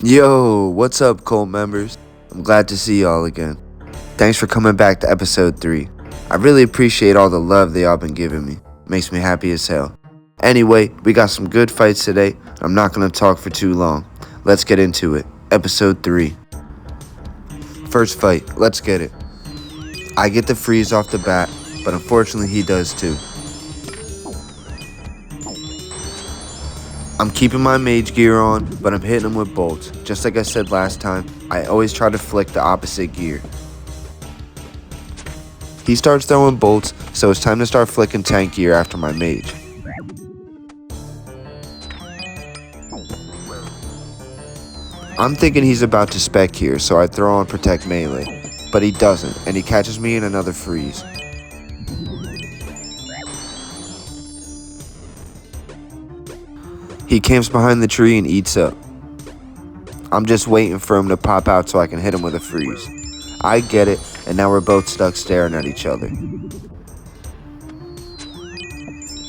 Yo, what's up, cult members? I'm glad to see y'all again. Thanks for coming back to episode 3. I really appreciate all the love they all been giving me. Makes me happy as hell. Anyway, we got some good fights today. I'm not gonna talk for too long. Let's get into it. Episode 3. First fight, let's get it. I get the freeze off the bat, but unfortunately he does too. I'm keeping my mage gear on, but I'm hitting him with bolts. Just like I said last time, I always try to flick the opposite gear. He starts throwing bolts, so it's time to start flicking tank gear after my mage. I'm thinking he's about to spec here, so I throw on protect melee, but he doesn't, and he catches me in another freeze. He camps behind the tree and eats up. I'm just waiting for him to pop out so I can hit him with a freeze. I get it, and now we're both stuck staring at each other.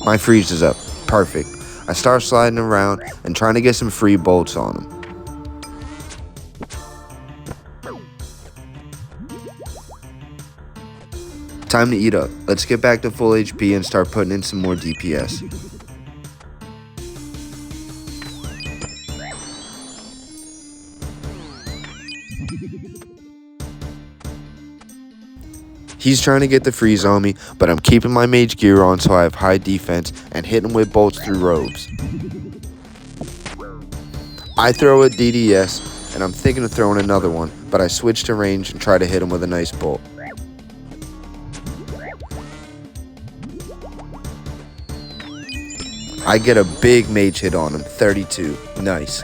My freeze is up. Perfect. I start sliding around and trying to get some free bolts on him. Time to eat up. Let's get back to full HP and start putting in some more DPS. He's trying to get the freeze on me, but I'm keeping my mage gear on so I have high defense and hit him with bolts through robes. I throw a DDS, and I'm thinking of throwing another one, but I switch to range and try to hit him with a nice bolt. I get a big mage hit on him, 32. Nice.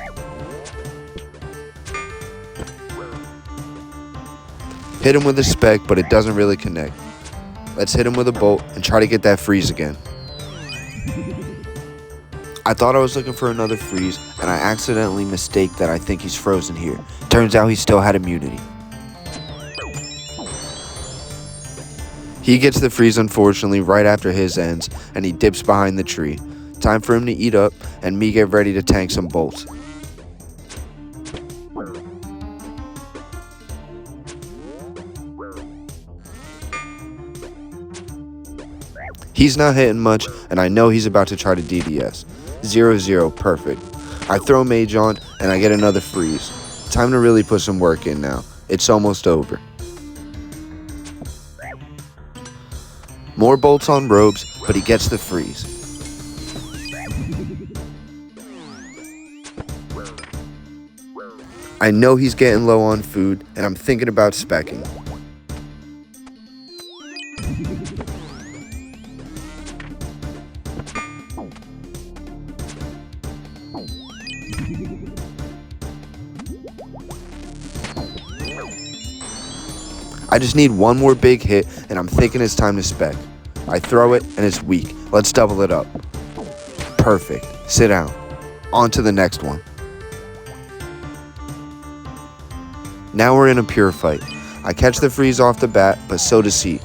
Hit him with a spec, but it doesn't really connect. Let's hit him with a bolt and try to get that freeze again. I thought I was looking for another freeze, and I accidentally mistake that I think he's frozen here. Turns out he still had immunity. He gets the freeze unfortunately right after his ends, and he dips behind the tree. Time for him to eat up, and me get ready to tank some bolts. He's not hitting much, and I know he's about to try to DDS. 0-0, perfect. I throw mage on, and I get another freeze. Time to really put some work in now. It's almost over. More bolts on robes, but he gets the freeze. I know he's getting low on food, and I'm thinking about speccing. I just need one more big hit, and I'm thinking it's time to spec. I throw it, and it's weak. Let's double it up. Perfect. Sit down. On to the next one. Now we're in a pure fight. I catch the freeze off the bat, but so does he.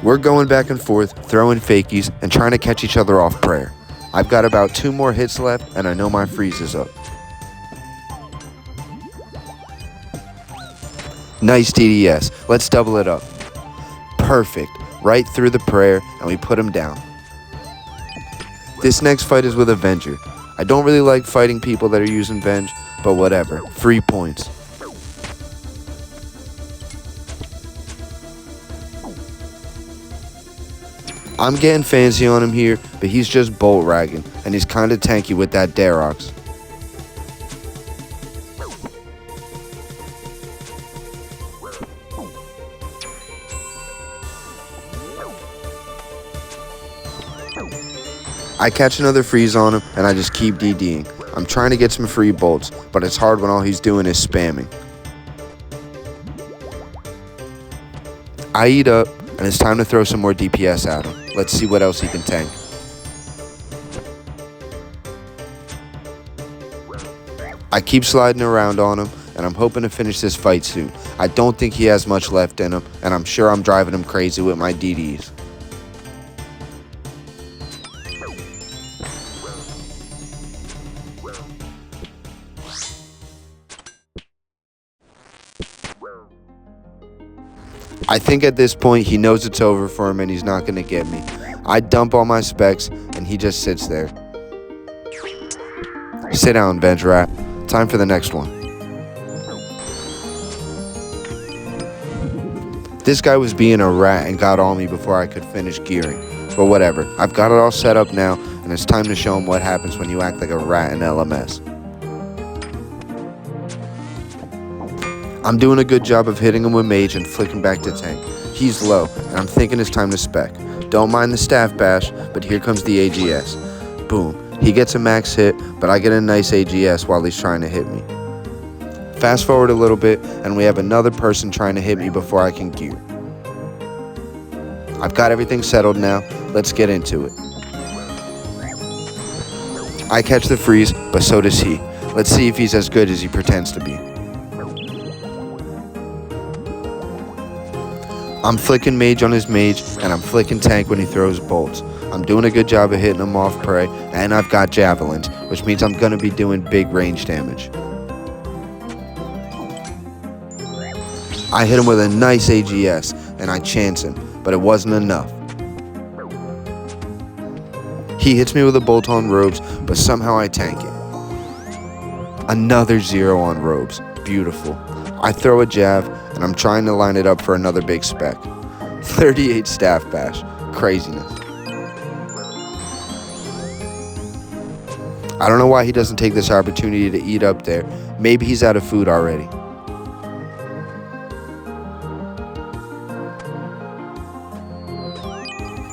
We're going back and forth, throwing fakies, and trying to catch each other off prayer. I've got about 2 more hits left, and I know my freeze is up. Nice DDS. Let's double it up. Perfect. Right through the prayer, and we put him down. This next fight is with Avenger. I don't really like fighting people that are using Venge, but whatever. Free points. I'm getting fancy on him here, but he's just bolt ragging, and he's kinda tanky with that Darox. I catch another freeze on him, and I just keep DDing. I'm trying to get some free bolts, but it's hard when all he's doing is spamming. I eat up, and it's time to throw some more DPS at him. Let's see what else he can tank. I keep sliding around on him, and I'm hoping to finish this fight soon. I don't think he has much left in him, and I'm sure I'm driving him crazy with my DDs. I think at this point he knows it's over for him and he's not going to get me. I dump all my specs and he just sits there. Sit down, bench rat. Time for the next one. This guy was being a rat and got on me before I could finish gearing. But whatever, I've got it all set up now and it's time to show him what happens when you act like a rat in LMS. I'm doing a good job of hitting him with mage and flicking back to tank. He's low, and I'm thinking it's time to spec. Don't mind the staff bash, but here comes the AGS. Boom. He gets a max hit, but I get a nice AGS while he's trying to hit me. Fast forward a little bit, and we have another person trying to hit me before I can gear. I've got everything settled now. Let's get into it. I catch the freeze, but so does he. Let's see if he's as good as he pretends to be. I'm flicking mage on his mage, and I'm flicking tank when he throws bolts. I'm doing a good job of hitting him off prey, and I've got javelins, which means I'm going to be doing big range damage. I hit him with a nice AGS, and I chance him, but it wasn't enough. He hits me with a bolt on robes, but somehow I tank it. Another 0 on robes. Beautiful. I throw a jav, and I'm trying to line it up for another big spec. 38 staff bash. Craziness. I don't know why he doesn't take this opportunity to eat up there. Maybe he's out of food already.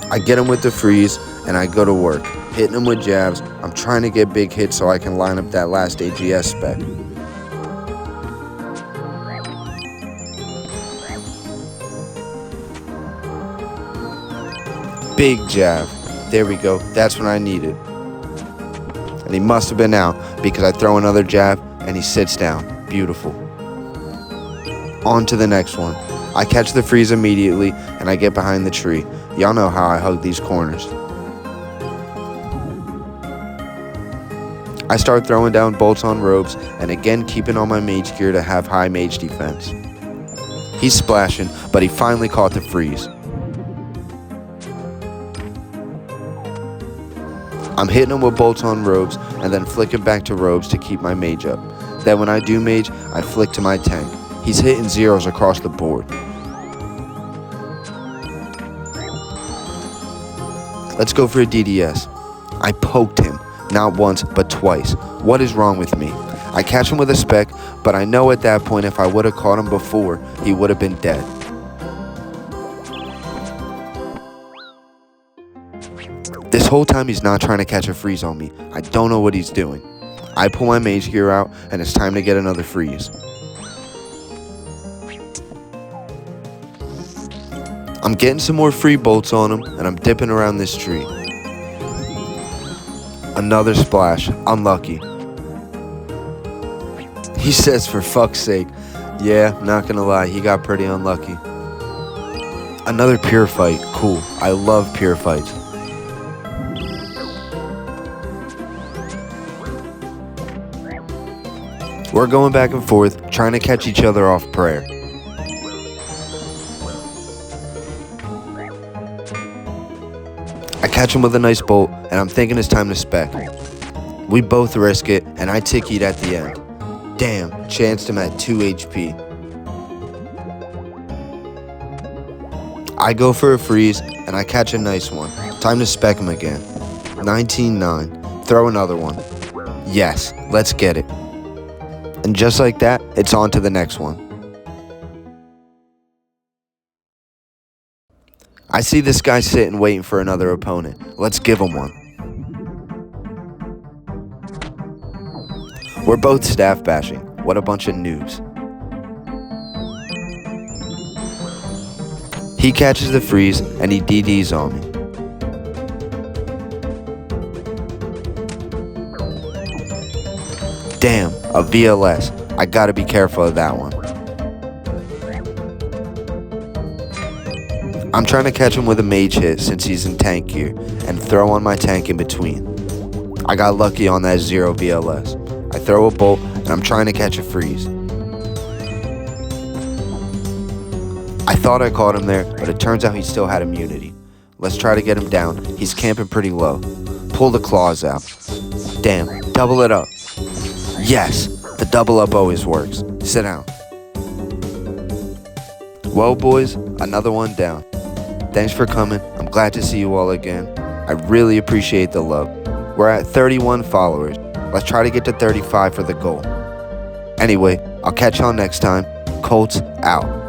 I get him with the freeze, and I go to work, hitting him with jabs. I'm trying to get big hits so I can line up that last AGS spec. Big jab. There we go. That's what I needed. And he must have been out because I throw another jab and he sits down. Beautiful. On to the next one. I catch the freeze immediately and I get behind the tree. Y'all know how I hug these corners. I start throwing down bolts on robes and again keeping on my mage gear to have high mage defense. He's splashing, but he finally caught the freeze. I'm hitting him with bolts on robes and then flicking back to robes to keep my mage up. Then when I do mage, I flick to my tank. He's hitting zeros across the board. Let's go for a DDS. I poked him, not once, but twice. What is wrong with me? I catch him with a spec, but I know at that point if I would have caught him before, he would have been dead. This whole time he's not trying to catch a freeze on me. I don't know what he's doing. I pull my mage gear out and it's time to get another freeze. I'm getting some more free bolts on him and I'm dipping around this tree. Another splash. Unlucky. He says for fuck's sake. Yeah, not gonna lie, he got pretty unlucky. Another pure fight. Cool. I love pure fights. We're going back and forth, trying to catch each other off prayer. I catch him with a nice bolt, and I'm thinking it's time to spec. We both risk it, and I tickied at the end. Damn, chanced him at 2 HP. I go for a freeze, and I catch a nice one. Time to spec him again. 19-9. Throw another one. Yes, let's get it. And just like that, it's on to the next one. I see this guy sitting waiting for another opponent. Let's give him one. We're both staff bashing. What a bunch of noobs. He catches the freeze and he DDs on me. Damn, a VLS. I gotta be careful of that one. I'm trying to catch him with a mage hit since he's in tank gear and throw on my tank in between. I got lucky on that 0 VLS. I throw a bolt and I'm trying to catch a freeze. I thought I caught him there, but it turns out he still had immunity. Let's try to get him down. He's camping pretty low. Pull the claws out. Damn, double it up. Yes, the double up always works. Sit down. Well, boys, another one down. Thanks for coming. I'm glad to see you all again. I really appreciate the love. We're at 31 followers. Let's try to get to 35 for the goal. Anyway, I'll catch y'all next time. Colts out.